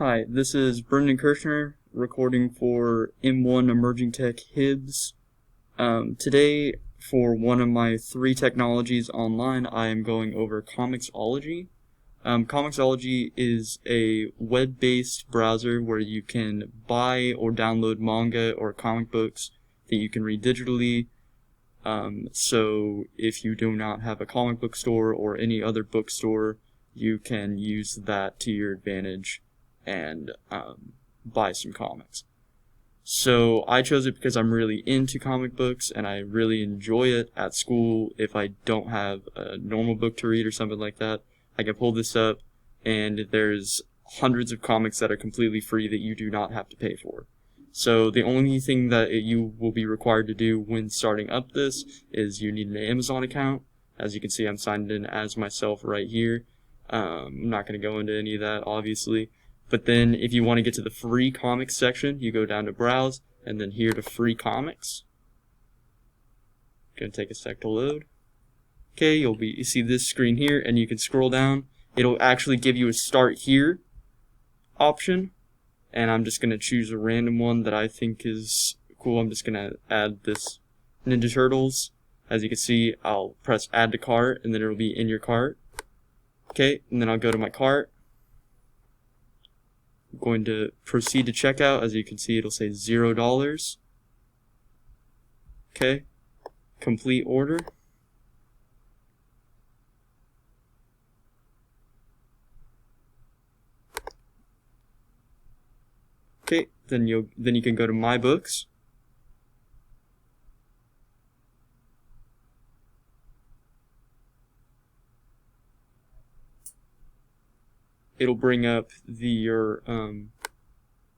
Hi, this is Brendan Kirshner recording for M1 Emerging Tech Hibbs. Today, for one of my 3 technologies online, I am going over comixology. Comixology is a web-based browser where you can buy or download manga or comic books that you can read digitally. So if you do not have a comic book store or any other bookstore, you can use that to your advantage and buy some comics. So I chose it because I'm really into comic books and I really enjoy it at school. If I don't have a normal book to read or something like that, I can pull this up and there's hundreds of comics that are completely free that you do not have to pay for. So the only thing that you will be required to do when starting up this is you need an Amazon account. As you can see, I'm signed in as myself right here. I'm not going to go into any of that, obviously. But then if you want to get to the free comics section, you go down to browse and then here to free comics. Gonna take a sec to load. Okay, you see this screen here and you can scroll down. It'll actually give you a start here option. And I'm just gonna choose a random one that I think is cool. I'm just gonna add this Ninja Turtles. As you can see, I'll press add to cart and then it'll be in your cart. Okay, and then I'll go to my cart. I'm going to proceed to checkout. As you can see, it'll say $0. Okay, complete order. Okay, then you can go to My Books. It'll bring up your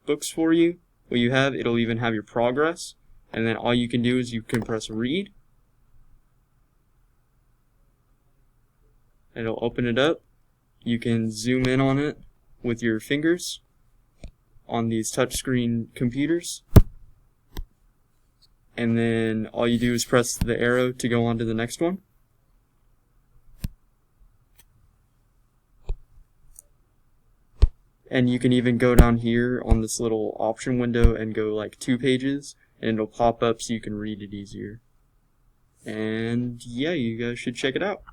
books for you. What you have, it'll even have your progress, and then all you can do is you can press read. And it'll open it up. You can zoom in on it with your fingers on these touchscreen computers. And then all you do is press the arrow to go on to the next one. And you can even go down here on this little option window and go like 2 pages, and it'll pop up so you can read it easier. And yeah, you guys should check it out.